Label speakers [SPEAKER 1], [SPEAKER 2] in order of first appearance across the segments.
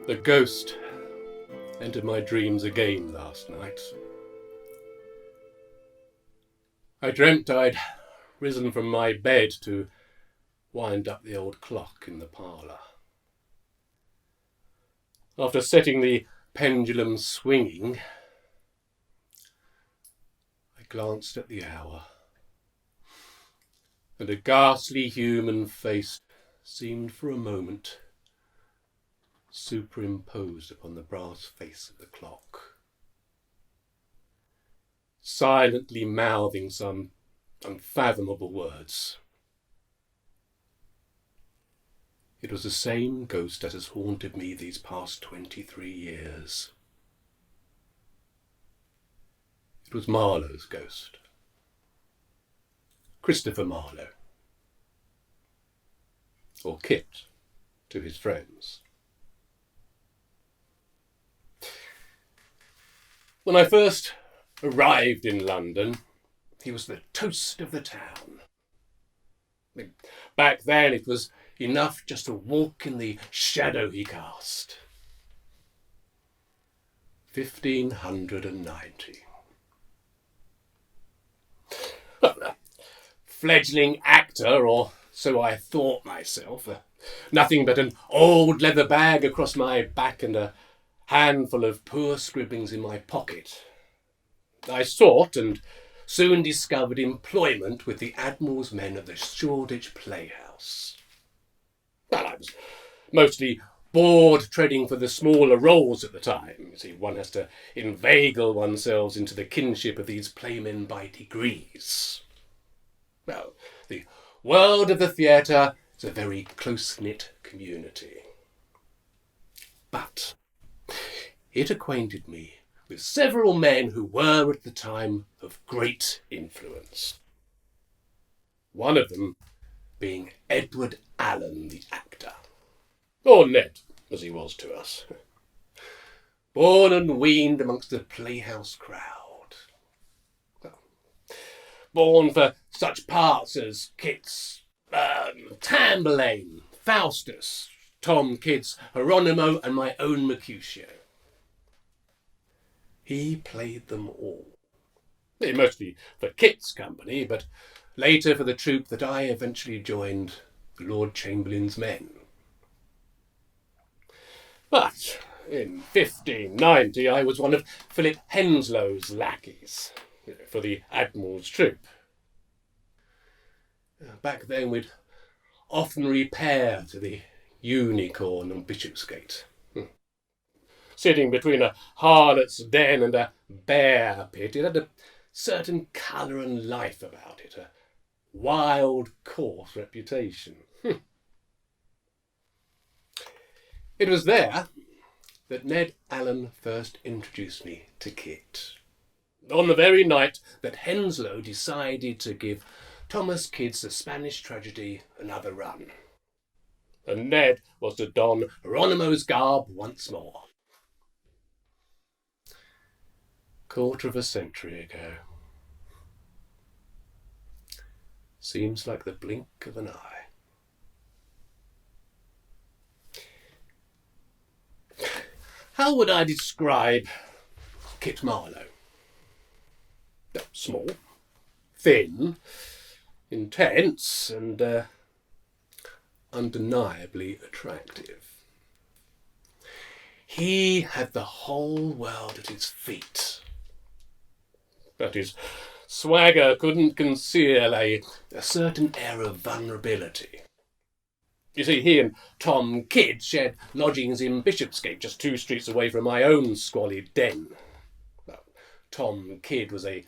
[SPEAKER 1] The ghost entered my dreams again last night. I dreamt I'd risen from my bed to wind up the old clock in the parlour. After setting the pendulum swinging, I glanced at the hour, and a ghastly human face seemed for a moment superimposed upon the brass face of the clock, silently mouthing some unfathomable words. It was the same ghost that has haunted me these past 23 years. It was Marlowe's ghost. Christopher Marlowe. Or Kit, to his friends. When I first arrived in London, he was the toast of the town. Back then it was enough just to walk in the shadow he cast. 1590. A fledgling actor, or so I thought myself. Nothing but an old leather bag across my back and a handful of poor scribblings in my pocket. I sought and soon discovered employment with the Admiral's men at the Shoreditch Playhouse. Well, I was mostly bored treading for the smaller roles at the time. You see, one has to inveigle oneself into the kinship of these playmen by degrees. Well, the world of the theatre is a very close-knit community. But it acquainted me with several men who were at the time of great influence. One of them being Edward Allen, the actor, or Ned, as he was to us. Born and weaned amongst the playhouse crowd. Well, born for such parts as Kit's Tamburlaine, Faustus, Tom Kidd's Hieronymo, and my own Mercutio. He played them all. Mostly for Kit's company, but later for the troupe that I eventually joined, the Lord Chamberlain's men. But in 1590 I was one of Philip Henslow's lackeys for the Admiral's troupe. Back then we'd often repair to the Unicorn on Bishopsgate. Sitting between a harlot's den and a bear pit, it had a certain colour and life about it, a wild, coarse reputation. It was there that Ned Allen first introduced me to Kit. On the very night that Henslow decided to give Thomas Kidd's The Spanish Tragedy another run. And Ned was to don Hieronymo's garb once more. Quarter of a century ago. Seems like the blink of an eye. How would I describe Kit Marlowe? Small, thin, intense, and undeniably attractive. He had the whole world at his feet. But his swagger couldn't conceal a certain air of vulnerability. You see, he and Tom Kidd shared lodgings in Bishopsgate, just 2 streets away from my own squalid den. Well, Tom Kidd was a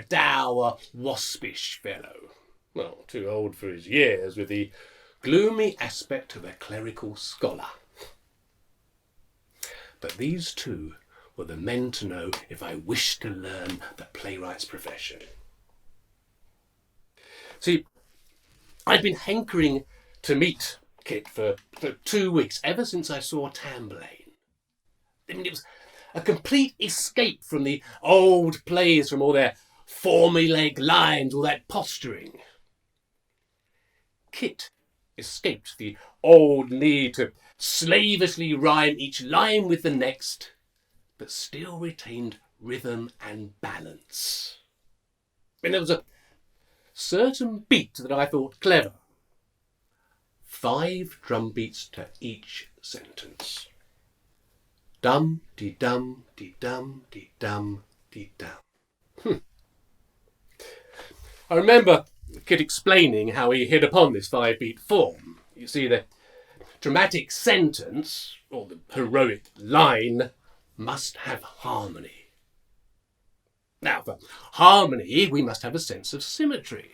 [SPEAKER 1] dour, waspish fellow, well, too old for his years, with the gloomy aspect of a clerical scholar. But these two were the men to know if I wished to learn the playwright's profession. See, I'd been hankering to meet Kit for 2 weeks, ever since I saw Tamburlaine. I mean, it was a complete escape from the old plays, from all their formulaic lines, all that posturing. Kit escaped the old need to slavishly rhyme each line with the next, but still retained rhythm and balance. And there was a certain beat that I thought clever. 5 drum beats to each sentence. Dum-de-dum, de-dum, de-dum, de-dum. I remember Kit explaining how he hit upon this 5-beat form. You see, the dramatic sentence, or the heroic line, must have harmony. Now, for harmony, we must have a sense of symmetry.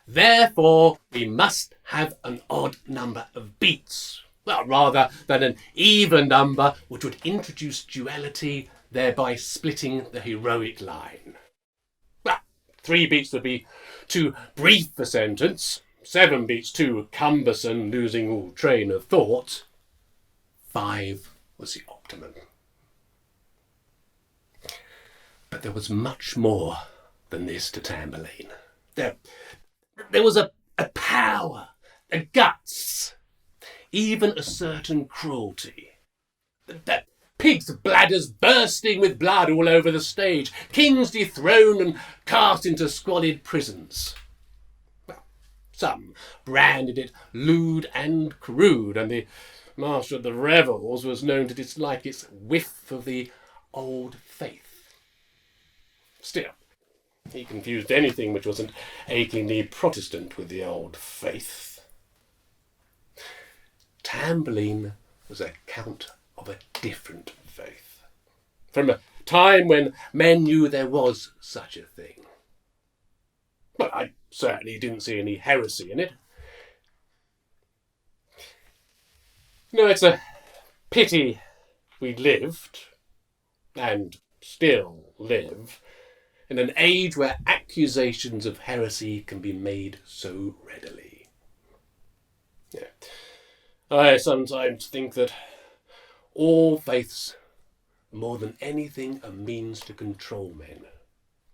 [SPEAKER 1] Therefore, we must have an odd number of beats, well, rather than an even number which would introduce duality, thereby splitting the heroic line. Well, 3 beats would be too brief a sentence, 7 beats too cumbersome, losing all train of thought. 5 was the optimum. But there was much more than this to Tamburlaine. There was a power, a guts, even a certain cruelty. The pigs' bladders bursting with blood all over the stage, kings dethroned and cast into squalid prisons. Well, some branded it lewd and crude, and the master of the revels was known to dislike its whiff of the old faith. Still, he confused anything which wasn't achingly Protestant with the old faith. Tamburlaine was a count of a different faith, from a time when men knew there was such a thing. Well, I certainly didn't see any heresy in it. No, it's a pity we lived, and still live, in an age where accusations of heresy can be made so readily. Yeah. I sometimes think that all faiths, more than anything, are means to control men,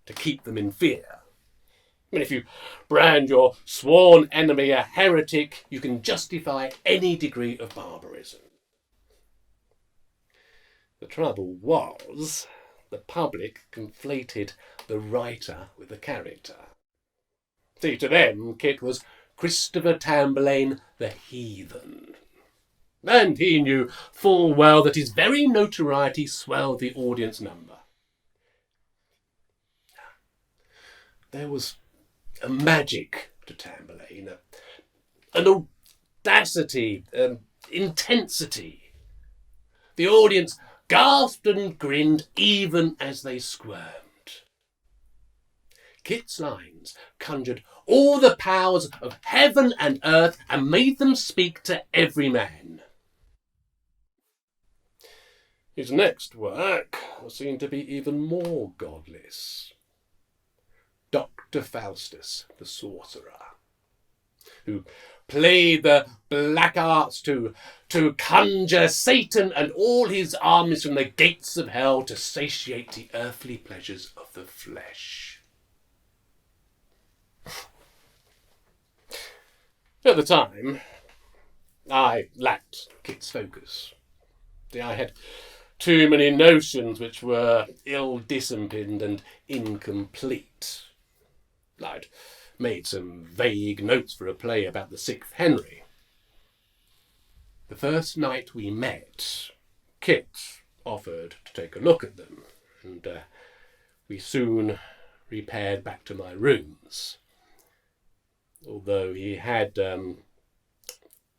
[SPEAKER 1] to keep them in fear. I mean, if you brand your sworn enemy a heretic, you can justify any degree of barbarism. The trouble was, the public conflated the writer with the character. See, to them, Kit was Christopher Tamburlaine the heathen. And he knew full well that his very notoriety swelled the audience number. There was a magic to Tamburlaine, an audacity, intensity. The audience gasped and grinned even as they squirmed. Kit's lines conjured all the powers of heaven and earth and made them speak to every man. His next work was seen to be even more godless. Dr. Faustus, the sorcerer, who played the black arts to conjure Satan and all his armies from the gates of hell to satiate the earthly pleasures of the flesh. At the time, I lacked Kit's focus. See, I had too many notions which were ill-disciplined and incomplete. I'd made some vague notes for a play about the 6th Henry. The first night we met, Kit offered to take a look at them, and we soon repaired back to my rooms. Although he had,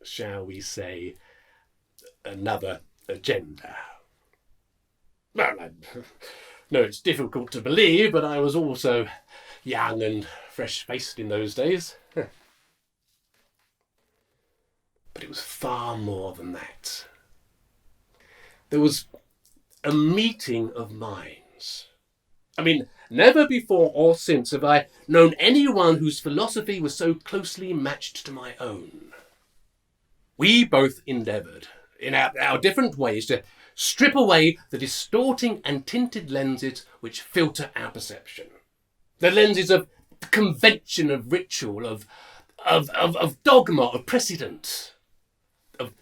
[SPEAKER 1] shall we say, another agenda. Well, I know it's difficult to believe, but I was also young and fresh-faced in those days. But it was far more than that. There was a meeting of minds. I mean, never before or since have I known anyone whose philosophy was so closely matched to my own. We both endeavoured, in our different ways, to strip away the distorting and tinted lenses which filter our perception. The lenses of convention, of ritual, of dogma, of precedent, of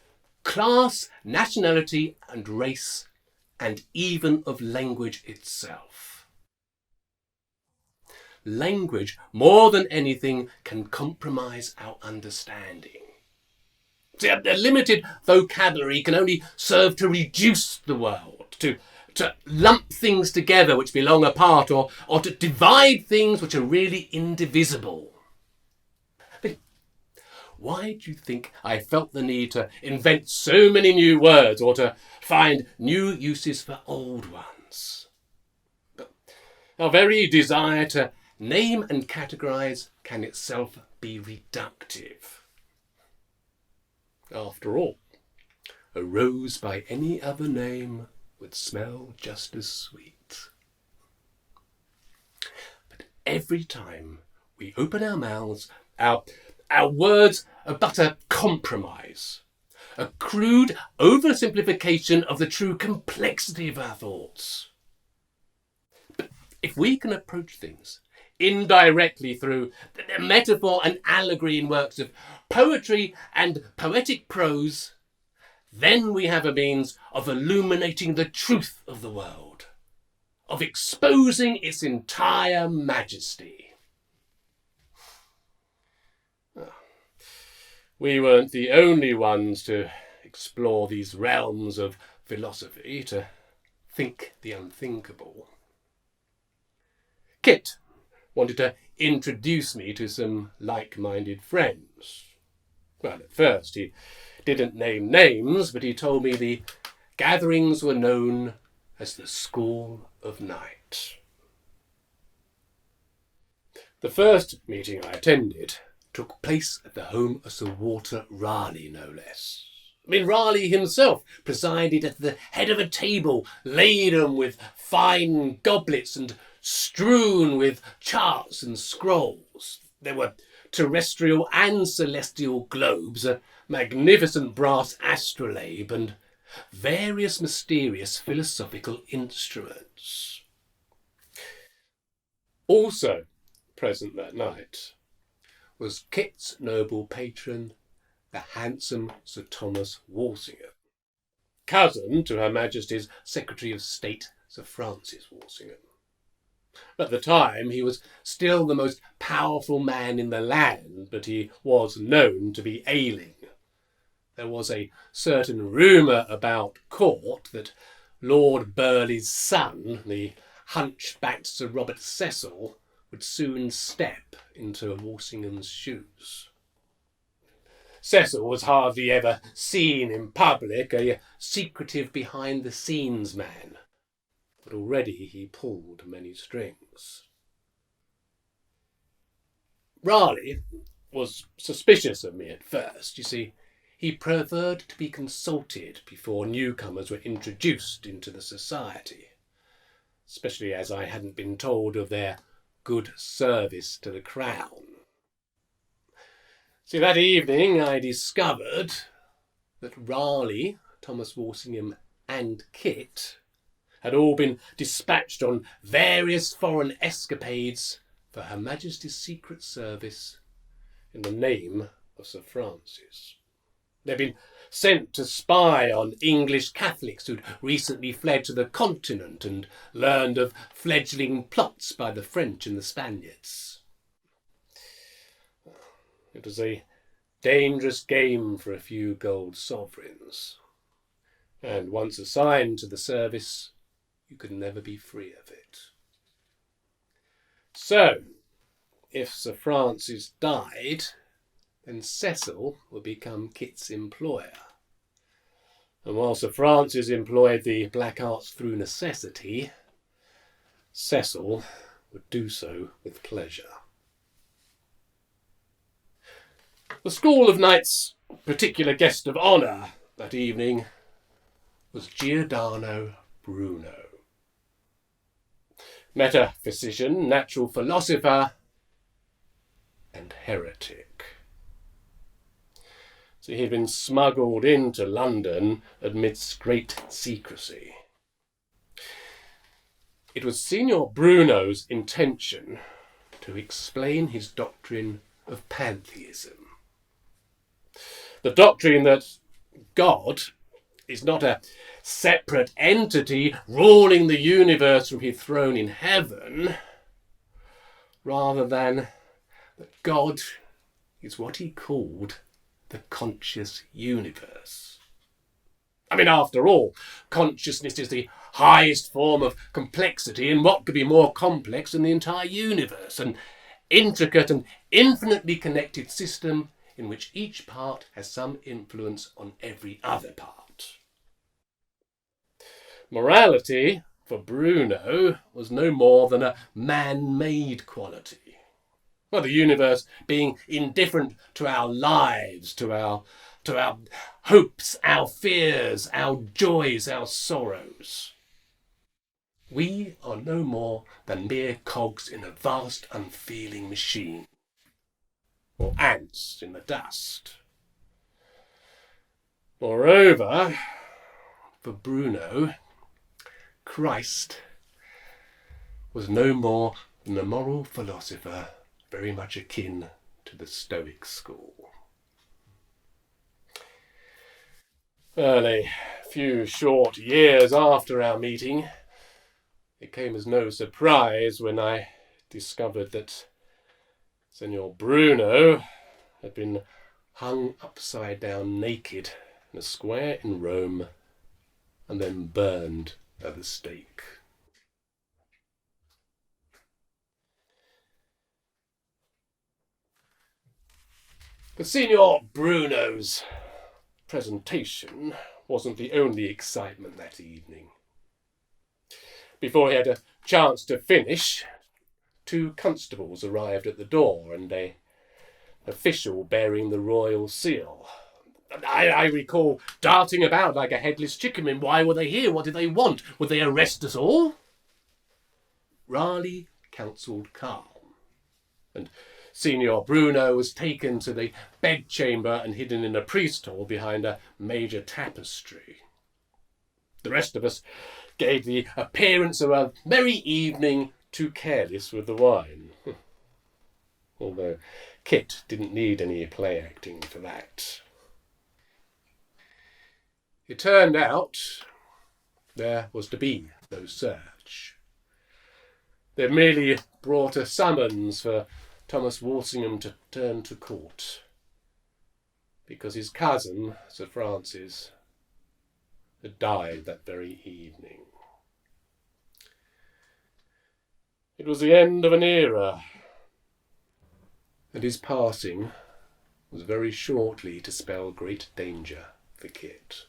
[SPEAKER 1] class, nationality and race, and even of language itself. Language, more than anything, can compromise our understanding. See, a limited vocabulary can only serve to reduce the world, to lump things together which belong apart, or to divide things which are really indivisible. But why do you think I felt the need to invent so many new words, or to find new uses for old ones? But our very desire to name and categorise can itself be reductive. After all, a rose by any other name would smell just as sweet. But every time we open our mouths, our words are but a compromise, a crude oversimplification of the true complexity of our thoughts. But if we can approach things indirectly through the metaphor and allegory in works of poetry and poetic prose, then we have a means of illuminating the truth of the world, of exposing its entire majesty. We weren't the only ones to explore these realms of philosophy, to think the unthinkable. Kit wanted to introduce me to some like-minded friends. Well, at first he didn't name names, but he told me the gatherings were known as the School of Night. The first meeting I attended took place at the home of Sir Walter Raleigh, no less. Raleigh himself presided at the head of a table laden with fine goblets and strewn with charts and scrolls. There were terrestrial and celestial globes, a magnificent brass astrolabe, and various mysterious philosophical instruments. Also present that night was Kit's noble patron, the handsome Sir Thomas Walsingham, cousin to Her Majesty's Secretary of State, Sir Francis Walsingham. At the time, he was still the most powerful man in the land, but he was known to be ailing. There was a certain rumour about court that Lord Burleigh's son, the hunchbacked Sir Robert Cecil, would soon step into Walsingham's shoes. Cecil was hardly ever seen in public, a secretive behind-the-scenes man, but already he pulled many strings. Raleigh was suspicious of me at first. You see, he preferred to be consulted before newcomers were introduced into the society, especially as I hadn't been told of their good service to the crown. See, that evening I discovered that Raleigh, Thomas Walsingham and Kit had all been dispatched on various foreign escapades for Her Majesty's Secret Service in the name of Sir Francis. They'd been sent to spy on English Catholics who'd recently fled to the continent and learned of fledgling plots by the French and the Spaniards. It was a dangerous game for a few gold sovereigns, and once assigned to the service, you could never be free of it. So, if Sir Francis died, then Cecil would become Kit's employer. And while Sir Francis employed the black arts through necessity, Cecil would do so with pleasure. The School of Night's particular guest of honour that evening was Giordano Bruno. Metaphysician, natural philosopher, and heretic. So he had been smuggled into London amidst great secrecy. It was Signor Bruno's intention to explain his doctrine of pantheism. The doctrine that God is not a separate entity ruling the universe from his throne in heaven, rather than that God is what he called the conscious universe. I mean, after all, consciousness is the highest form of complexity, and what could be more complex than the entire universe, an intricate and infinitely connected system in which each part has some influence on every other part. Morality, for Bruno, was no more than a man-made quality. Well, the universe being indifferent to our lives, to our hopes, our fears, our joys, our sorrows. We are no more than mere cogs in a vast unfeeling machine, or ants in the dust. Moreover, for Bruno, Christ was no more than a moral philosopher very much akin to the Stoic school. Well, a few short years after our meeting, it came as no surprise when I discovered that Senor Bruno had been hung upside down naked in a square in Rome and then burned at the stake. But Senor Bruno's presentation wasn't the only excitement that evening. Before he had a chance to finish, 2 constables arrived at the door and an official bearing the royal seal. I recall darting about like a headless chicken. And why were they here? What did they want? Would they arrest us all? Raleigh counselled calm, and Signor Bruno was taken to the bedchamber and hidden in a priest hall behind a major tapestry. The rest of us gave the appearance of a merry evening, too careless with the wine. Although Kit didn't need any play acting for that. It turned out there was to be no search. They merely brought a summons for Thomas Walsingham to turn to court, because his cousin, Sir Francis, had died that very evening. It was the end of an era, and his passing was very shortly to spell great danger for Kit.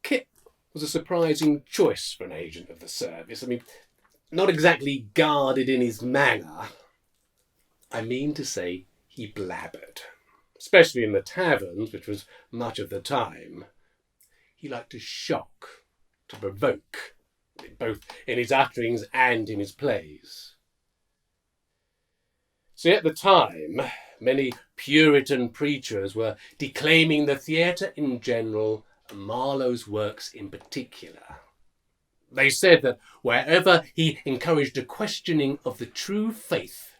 [SPEAKER 1] Kit was a surprising choice for an agent of the service. I mean, not exactly guarded in his manner. I mean to say he blabbered, especially in the taverns, which was much of the time. He liked to shock, to provoke, both in his utterings and in his plays. See, at the time, many Puritan preachers were declaiming the theatre in general and Marlowe's works in particular. They said that wherever he encouraged a questioning of the true faith,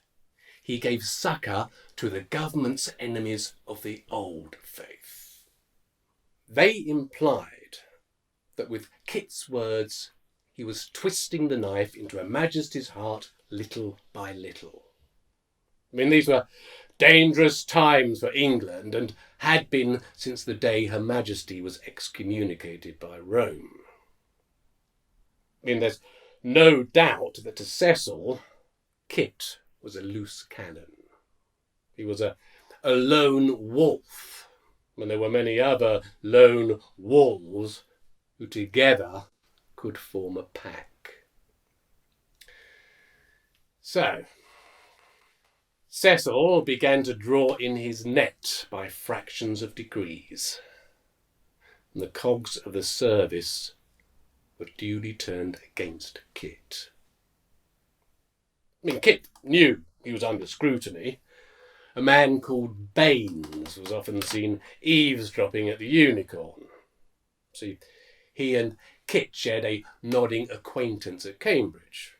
[SPEAKER 1] he gave succour to the government's enemies of the old faith. They implied that with Kit's words, he was twisting the knife into Her Majesty's heart little by little. I mean, these were dangerous times for England, and had been since the day Her Majesty was excommunicated by Rome. I mean, there's no doubt that to Cecil, Kit was a loose cannon. He was a lone wolf, when there were many other lone wolves who together could form a pack. So, Cecil began to draw in his net by fractions of degrees, and the cogs of the service were duly turned against Kit. I mean, Kit knew he was under scrutiny. A man called Baines was often seen eavesdropping at the Unicorn. See, he and Kit shared a nodding acquaintance at Cambridge.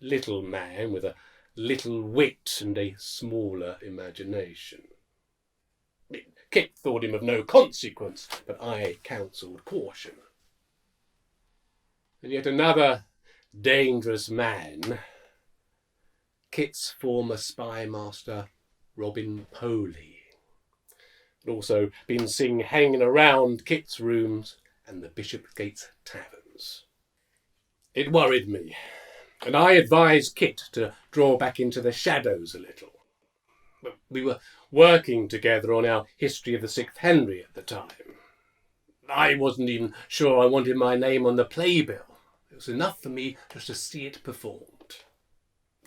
[SPEAKER 1] Little man with a little wit and a smaller imagination. Kit thought him of no consequence, but I counselled caution. And yet another dangerous man, Kit's former spy master, Robin Poley, had also been seen hanging around Kit's rooms and the Bishopsgate taverns. It worried me, and I advised Kit to draw back into the shadows a little. We were working together on our history of the 6th Henry at the time. I wasn't even sure I wanted my name on the playbill. It was enough for me just to see it performed.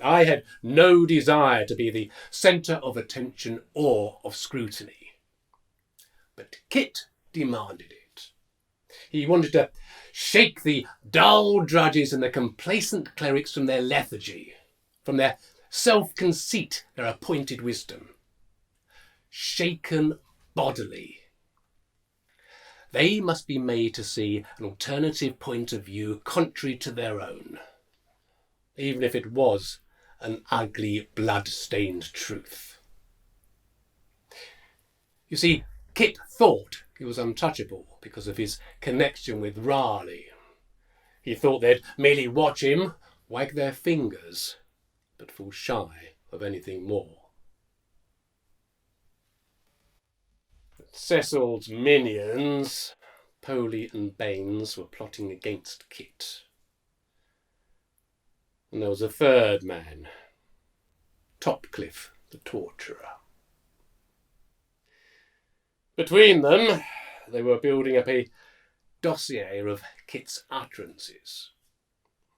[SPEAKER 1] I had no desire to be the centre of attention or of scrutiny. But Kit demanded it. He wanted to shake the dull drudges and the complacent clerics from their lethargy, from their self-conceit, their appointed wisdom. Shaken bodily. They must be made to see an alternative point of view contrary to their own, even if it was an ugly, blood-stained truth. You see, Kit thought he was untouchable because of his connection with Raleigh. He thought they'd merely watch him, wag their fingers, but fall shy of anything more. Cecil's minions, Poley and Baines, were plotting against Kit. And there was a third man, Topcliffe, the torturer. Between them, they were building up a dossier of Kit's utterances.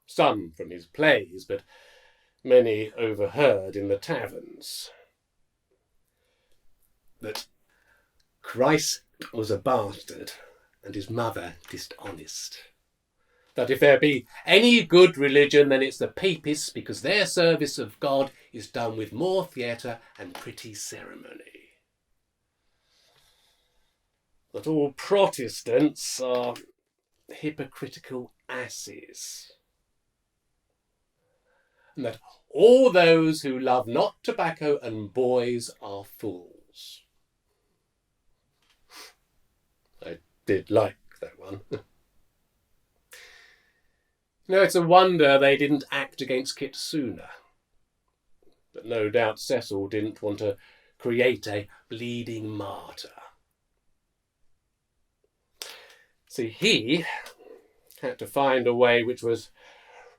[SPEAKER 1] Some from his plays, but many overheard in the taverns. That Christ was a bastard and his mother dishonest. That if there be any good religion, then it's the Papists, because their service of God is done with more theatre and pretty ceremony. That all Protestants are hypocritical asses. And that all those who love not tobacco and boys are fools. I did like that one. It's a wonder they didn't act against Kit sooner. But no doubt Cecil didn't want to create a bleeding martyr. See, he had to find a way which was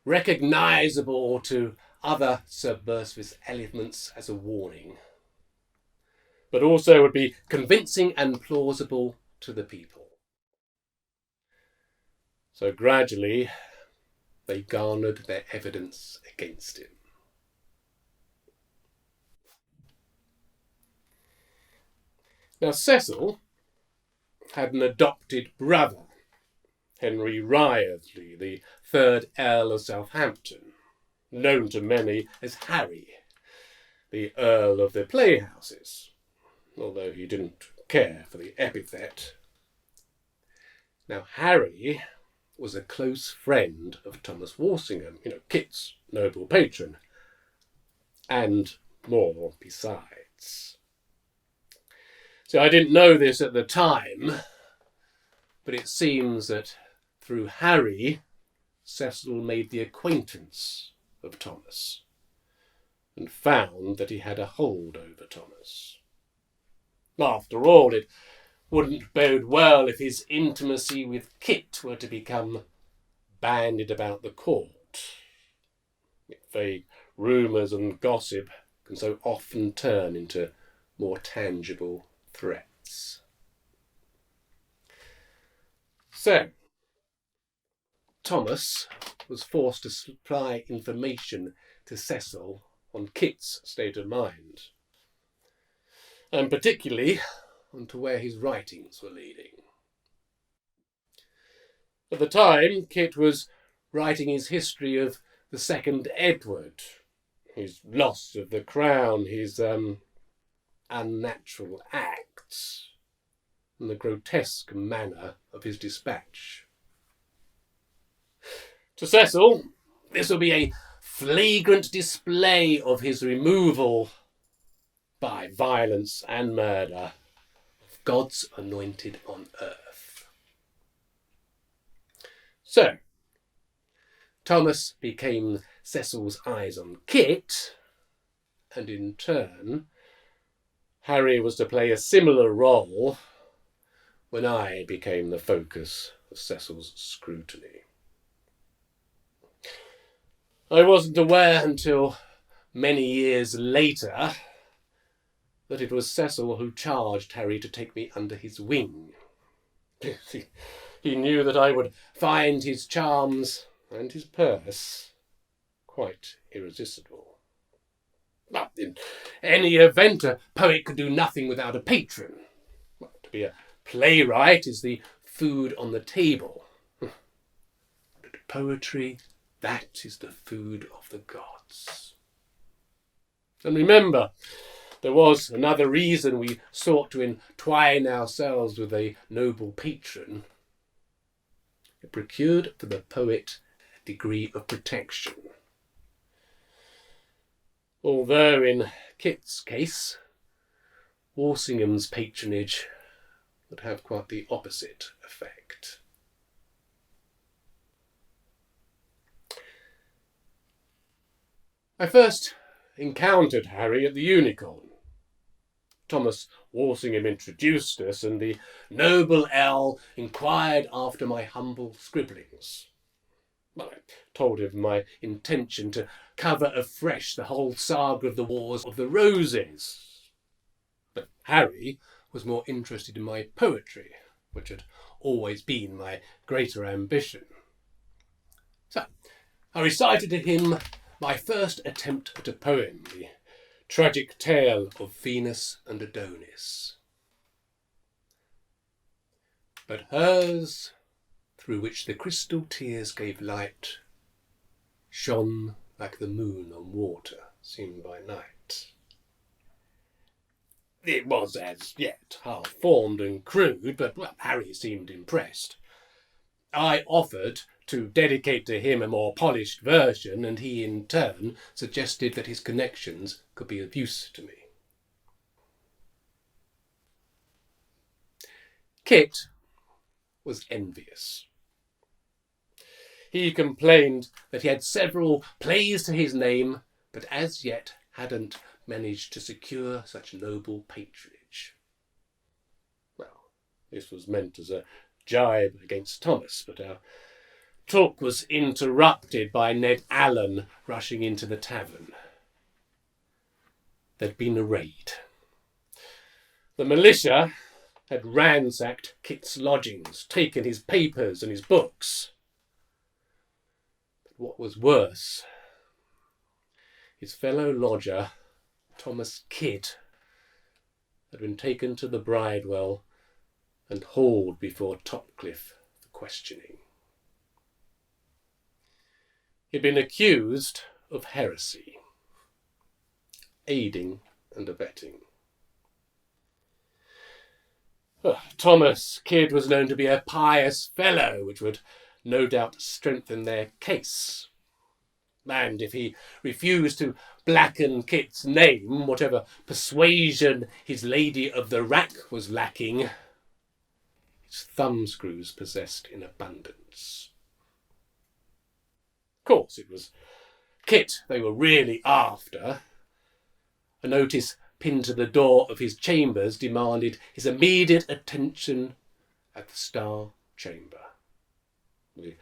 [SPEAKER 1] recognisable to other subversive elements as a warning, but also would be convincing and plausible to the people. So gradually, they garnered their evidence against him. Now, Cecil had an adopted brother, Henry Wriothesley, the 3rd Earl of Southampton, known to many as Harry, the Earl of the Playhouses, although he didn't care for the epithet. Now, Harry was a close friend of Thomas Walsingham, Kit's noble patron, and more besides. So I didn't know this at the time, but it seems that through Harry, Cecil made the acquaintance of Thomas and found that he had a hold over Thomas. After all, it wouldn't bode well if his intimacy with Kit were to become bandied about the court. Vague rumours and gossip can so often turn into more tangible threats. So, Thomas was forced to supply information to Cecil on Kit's state of mind, and particularly onto where his writings were leading. At the time, Kit was writing his history of the 2nd Edward, his loss of the crown, his unnatural acts, and the grotesque manner of his dispatch. To Cecil, this will be a flagrant display of his removal by violence and murder of God's anointed on earth. So, Thomas became Cecil's eyes on Kit, and in turn, Harry was to play a similar role when I became the focus of Cecil's scrutiny. I wasn't aware until many years later that it was Cecil who charged Harry to take me under his wing. He knew that I would find his charms and his purse quite irresistible. But in any event, a poet could do nothing without a patron. Well, to be a playwright is the food on the table. But poetry, that is the food of the gods. And remember, there was another reason we sought to entwine ourselves with a noble patron. It procured for the poet a degree of protection. Although in Kit's case, Walsingham's patronage would have quite the opposite effect. I first encountered Harry at the Unicorn. Thomas Walsingham introduced us, and the noble L inquired after my humble scribblings. Well, I told him my intention to cover afresh the whole saga of the Wars of the Roses. But Harry was more interested in my poetry, which had always been my greater ambition. So I recited to him my first attempt at a poem, the tragic tale of Venus and Adonis. But hers, through which the crystal tears gave light, shone like the moon on water seen by night. It was as yet half-formed and crude, but Harry seemed impressed. I offered to dedicate to him a more polished version, and he in turn suggested that his connections could be of use to me. Kit was envious. He complained that he had several plays to his name, but as yet hadn't managed to secure such noble patronage. Well, this was meant as a jibe against Thomas, but our talk was interrupted by Ned Allen rushing into the tavern. There'd been a raid. The militia had ransacked Kit's lodgings, taken his papers and his books. But what was worse, his fellow lodger, Thomas Kidd, had been taken to the Bridewell and hauled before Topcliffe for questioning. He'd been accused of heresy, aiding and abetting. Thomas Kidd was known to be a pious fellow, which would no doubt strengthen their case. And if he refused to blacken Kit's name, whatever persuasion his lady of the rack was lacking, his thumbscrews possessed in abundance. Of course, it was Kit they were really after. A notice pinned to the door of his chambers demanded his immediate attention at the Star Chamber, the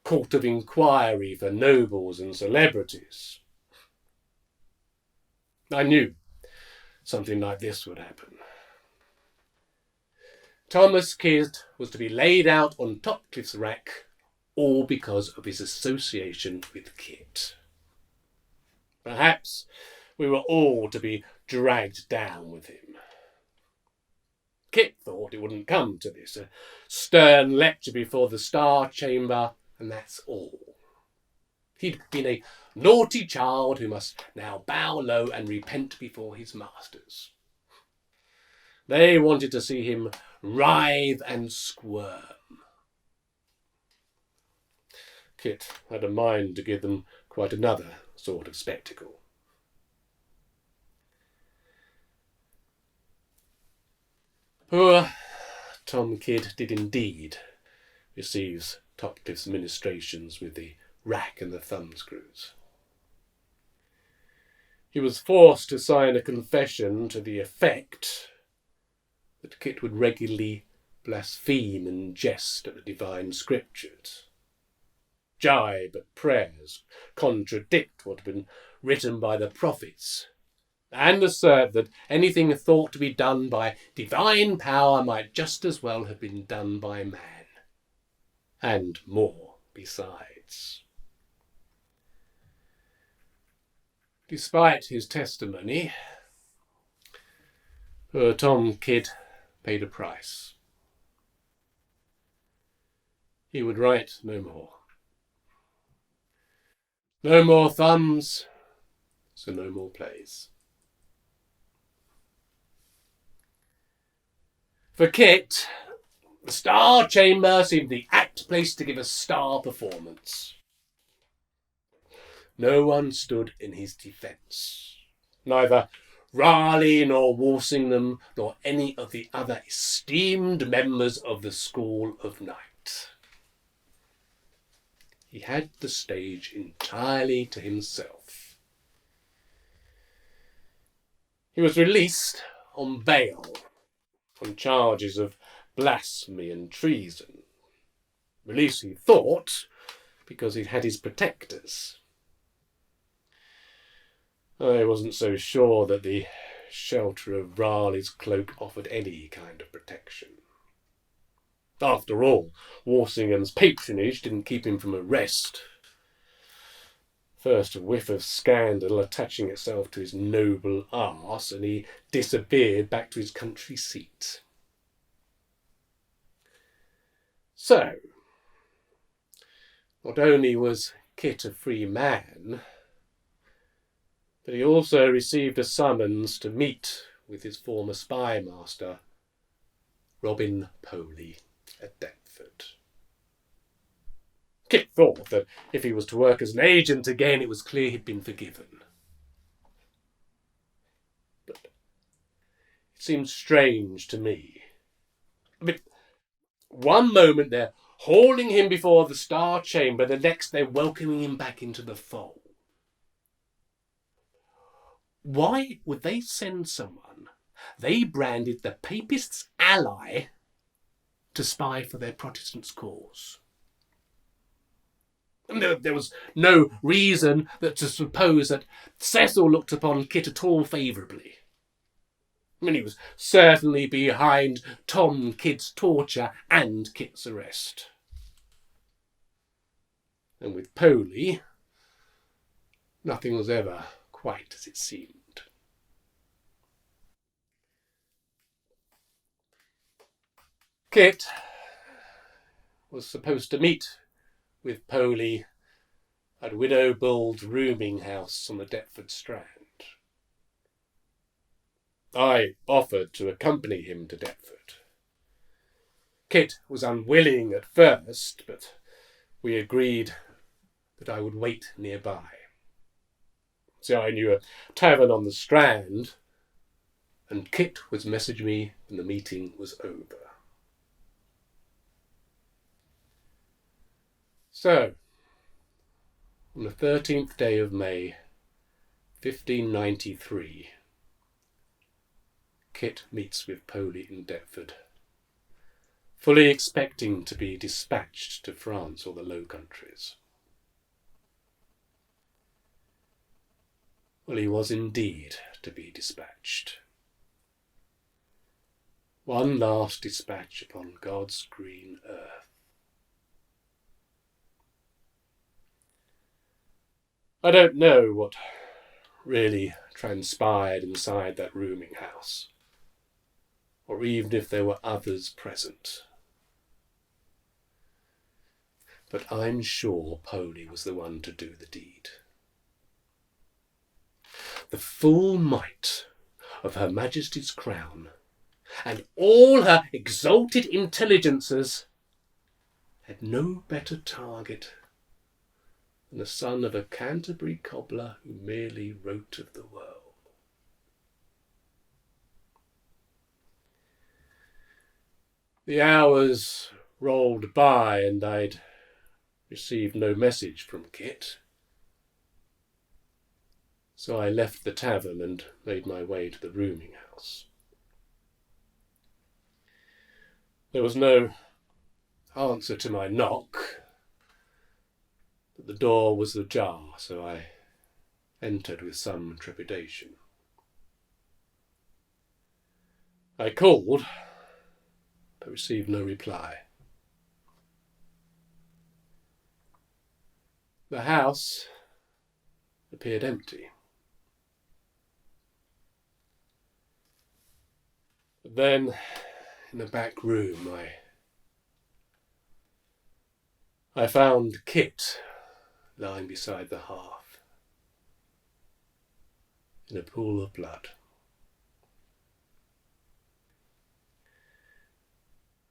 [SPEAKER 1] court of inquiry for nobles and celebrities. I knew something like this would happen. Thomas Kidd was to be laid out on Topcliffe's rack, all because of his association with Kit. Perhaps we were all to be dragged down with him. Kit thought it wouldn't come to this, a stern lecture before the Star Chamber, and that's all. He'd been a naughty child who must now bow low and repent before his masters. They wanted to see him writhe and squirm. Kit had a mind to give them quite another sort of spectacle. Poor Tom Kidd did indeed receive Topcliffe's ministrations with the rack and the thumbscrews. He was forced to sign a confession to the effect that Kit would regularly blaspheme and jest at the divine scriptures, jibe at prayers, contradict what had been written by the prophets, and assert that anything thought to be done by divine power might just as well have been done by man, and more besides. Despite his testimony, poor Tom Kidd paid a price. He would write no more. No more thumbs, so no more plays. For Kit, the Star Chamber seemed the apt place to give a star performance. No one stood in his defence. Neither Raleigh nor Walsingham nor any of the other esteemed members of the School of Night. He had the stage entirely to himself. He was released on bail on charges of blasphemy and treason. Released, he thought, because he had his protectors. I wasn't so sure that the shelter of Raleigh's cloak offered any kind of protection. After all, Walsingham's patronage didn't keep him from arrest. First a whiff of scandal attaching itself to his noble arse, and he disappeared back to his country seat. So, not only was Kit a free man, but he also received a summons to meet with his former spy master, Robin Poley, at Deptford. Kit thought that if he was to work as an agent again, it was clear he'd been forgiven. But it seemed strange to me. I mean, one moment they're hauling him before the Star Chamber, the next they're welcoming him back into the fold. Why would they send someone they branded the Papists' ally to spy for their Protestants' cause? And there was no reason to suppose that Cecil looked upon Kit at all favourably. I mean, he was certainly behind Tom Kidd's torture and Kit's arrest. And with Poley, nothing was ever quite as it seemed. Kit was supposed to meet with Poley at Widow Bull's rooming house on the Deptford Strand. I offered to accompany him to Deptford. Kit was unwilling at first, but we agreed that I would wait nearby. So I knew a tavern on the Strand, and Kit was messaging me when the meeting was over. So, on the 13th day of May, 1593, Kit meets with Poley in Deptford, fully expecting to be dispatched to France or the Low Countries. Well, he was indeed to be dispatched. One last dispatch upon God's green earth. I don't know what really transpired inside that rooming house, or even if there were others present. But I'm sure Poley was the one to do the deed. The full might of Her Majesty's crown and all her exalted intelligences had no better target and the son of a Canterbury cobbler who merely wrote of the world. The hours rolled by and I'd received no message from Kit. So I left the tavern and made my way to the rooming house. There was no answer to my knock, but the door was ajar, so I entered with some trepidation. I called, but received no reply. The house appeared empty. But then, in the back room, I found Kit lying beside the hearth, in a pool of blood.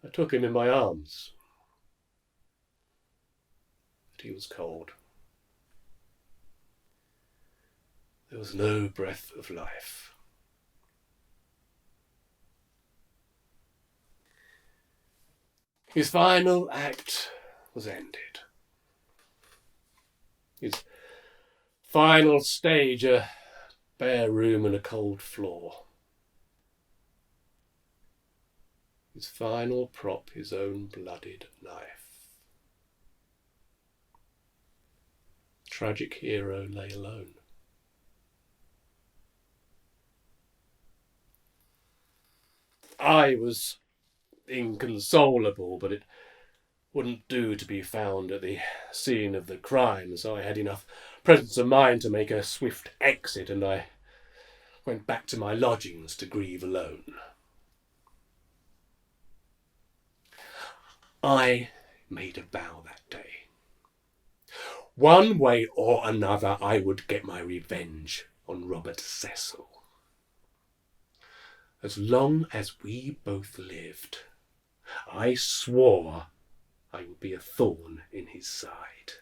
[SPEAKER 1] I took him in my arms, but he was cold. There was no breath of life. His final act was ended. His final stage, a bare room and a cold floor. His final prop, his own blooded knife. The tragic hero lay alone. I was inconsolable, but it wouldn't do to be found at the scene of the crime, so I had enough presence of mind to make a swift exit, and I went back to my lodgings to grieve alone. I made a vow that day. One way or another I would get my revenge on Robert Cecil. As long as we both lived, I swore I would be a thorn in his side.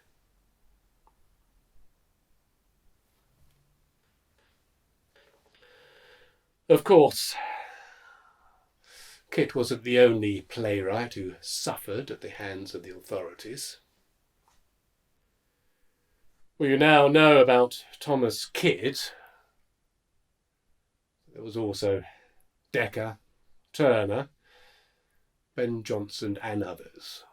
[SPEAKER 1] Of course, Kit wasn't the only playwright who suffered at the hands of the authorities. We now know about Thomas Kidd. There was also Decker, Turner, Ben Jonson and others.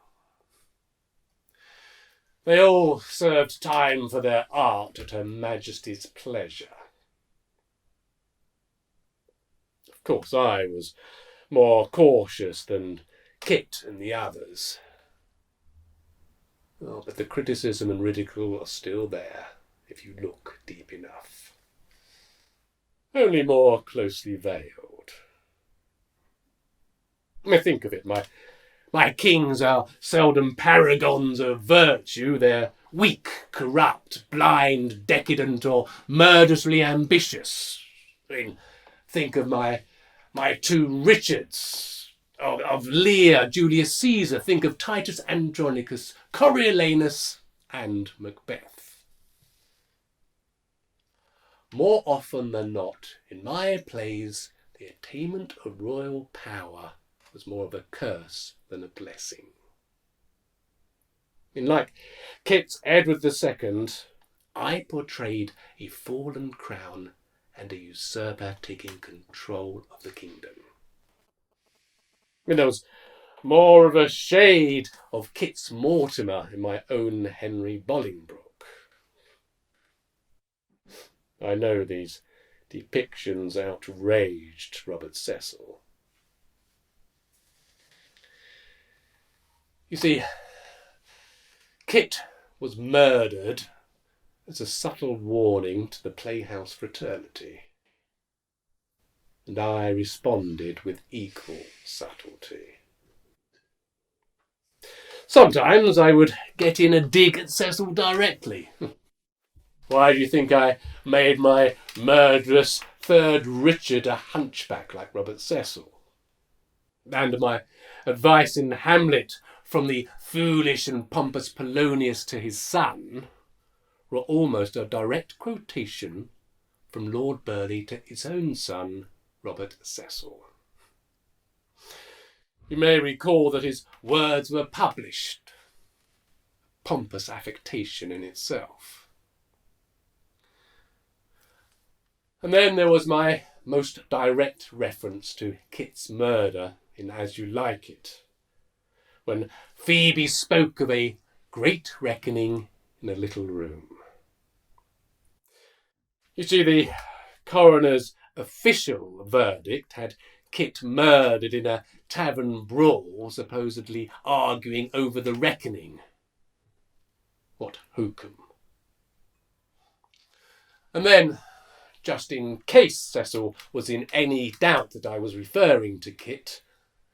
[SPEAKER 1] They all served time for their art at Her Majesty's pleasure. Of course, I was more cautious than Kit and the others. Oh, but the criticism and ridicule are still there, if you look deep enough. Only more closely veiled. I think of it, my kings are seldom paragons of virtue. They're weak, corrupt, blind, decadent, or murderously ambitious. I mean, think of my two Richards, of Lear, Julius Caesar. Think of Titus Andronicus, Coriolanus, and Macbeth. More often than not, in my plays, the attainment of royal power was more of a curse than a blessing. In like Kit's Edward II, I portrayed a fallen crown and a usurper taking control of the kingdom. There was more of a shade of Kit's Mortimer in my own Henry Bolingbroke. I know these depictions outraged Robert Cecil. You see, Kit was murdered as a subtle warning to the playhouse fraternity, and I responded with equal subtlety. Sometimes I would get in a dig at Cecil directly. Why do you think I made my murderous third Richard a hunchback like Robert Cecil? And my advice in Hamlet, from the foolish and pompous Polonius to his son, were almost a direct quotation from Lord Burleigh to his own son, Robert Cecil. You may recall that his words were published, pompous affectation in itself. And then there was my most direct reference to Kit's murder in As You Like It, when Phoebe spoke of a great reckoning in a little room. You see, the coroner's official verdict had Kit murdered in a tavern brawl, supposedly arguing over the reckoning. What hokum. And then, just in case Cecil was in any doubt that I was referring to Kit,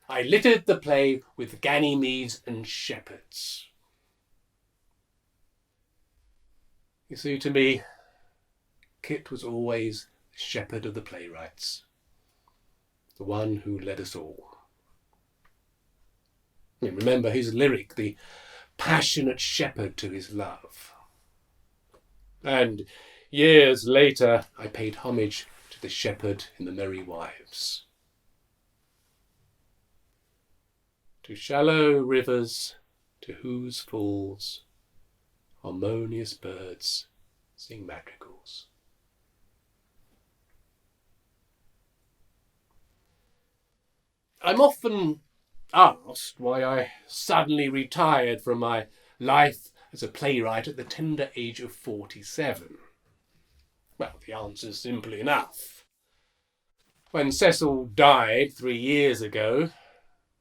[SPEAKER 1] I littered the play with Ganymedes and shepherds. You see, to me, Kit was always the shepherd of the playwrights, the one who led us all. And remember his lyric, the passionate shepherd to his love. And years later, I paid homage to the shepherd in The Merry Wives. To shallow rivers, to whose falls harmonious birds sing madrigals. I'm often asked why I suddenly retired from my life as a playwright at the tender age of 47. Well, the answer's simple enough. When Cecil died 3 years ago,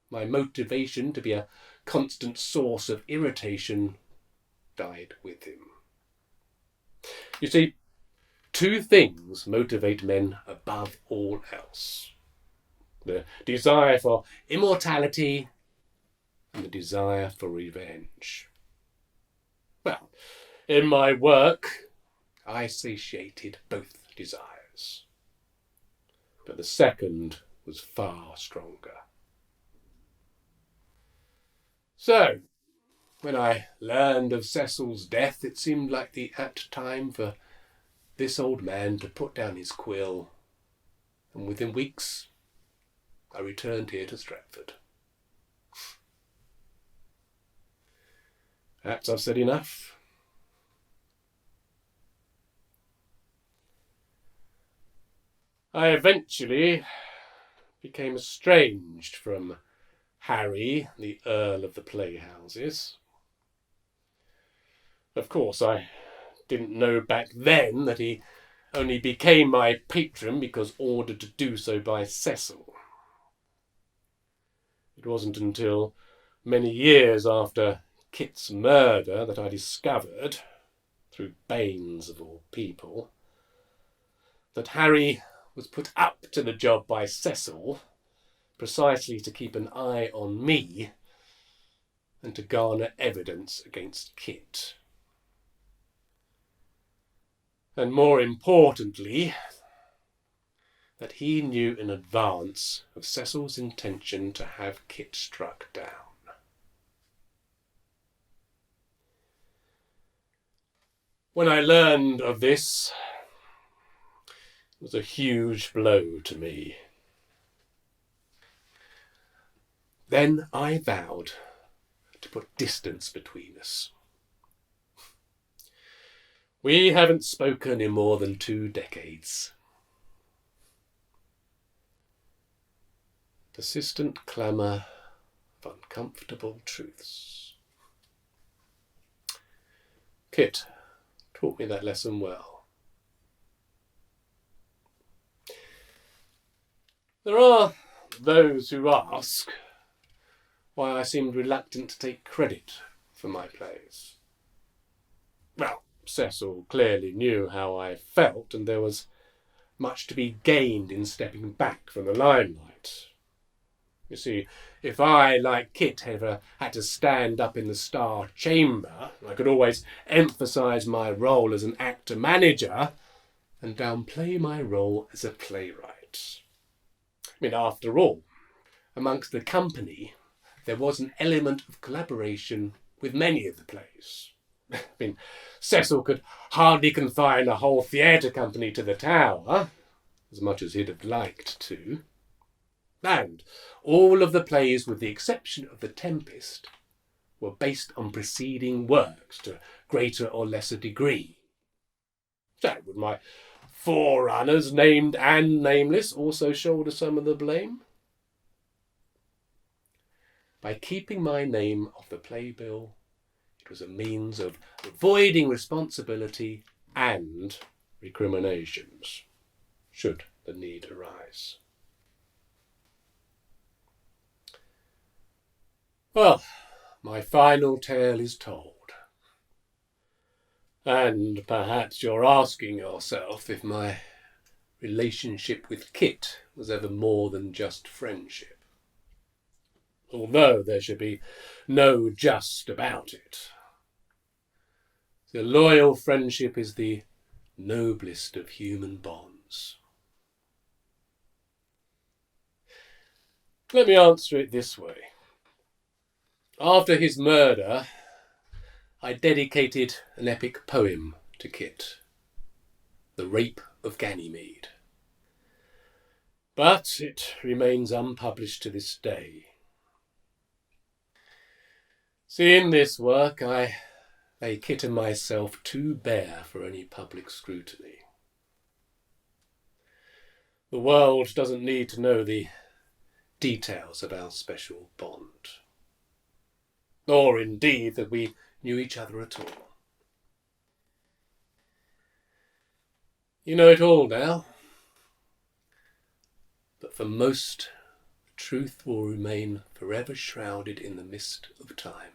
[SPEAKER 1] my motivation to be a constant source of irritation died with him. You see, 2 things motivate men above all else: the desire for immortality and the desire for revenge. Well, in my work, I satiated both desires, but the second was far stronger. So, when I learned of Cecil's death, it seemed like the apt time for this old man to put down his quill, and within weeks I returned here to Stratford. Perhaps I've said enough. I eventually became estranged from Harry, the Earl of the Playhouses. Of course, I didn't know back then that he only became my patron because ordered to do so by Cecil. It wasn't until many years after Kit's murder that I discovered, through Baines of all people, that Harry was put up to the job by Cecil precisely to keep an eye on me and to garner evidence against Kit. And more importantly, that he knew in advance of Cecil's intention to have Kit struck down. When I learned of this, it was a huge blow to me. Then I vowed to put distance between us. We haven't spoken in more than 2 decades. Persistent clamour of uncomfortable truths. Kit taught me that lesson well. There are those who ask why I seemed reluctant to take credit for my plays. Well, Cecil clearly knew how I felt, and there was much to be gained in stepping back from the limelight. You see, if I, like Kit, ever had to stand up in the Star Chamber, I could always emphasise my role as an actor-manager and downplay my role as a playwright. I mean, after all, amongst the company, there was an element of collaboration with many of the plays. I mean, Cecil could hardly confine a whole theatre company to the Tower, as much as he'd have liked to. And all of the plays, with the exception of The Tempest, were based on preceding works to a greater or lesser degree. So would my forerunners, named and nameless, also shoulder some of the blame? By keeping my name off the playbill, it was a means of avoiding responsibility and recriminations, should the need arise. Well, my final tale is told. And perhaps you're asking yourself if my relationship with Kit was ever more than just friendship. Although there should be no just about it. The loyal friendship is the noblest of human bonds. Let me answer it this way. After his murder, I dedicated an epic poem to Kit, The Rape of Ganymede. But it remains unpublished to this day. See, in this work I lay Kit and myself too bare for any public scrutiny. The world doesn't need to know the details of our special bond, or indeed that we knew each other at all. You know it all now, but for most, the truth will remain forever shrouded in the mist of time.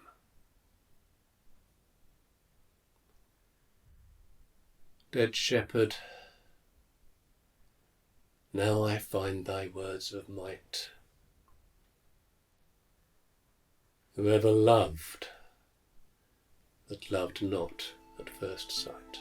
[SPEAKER 1] Dead shepherd, now I find thy words of might. Whoever loved that loved not at first sight.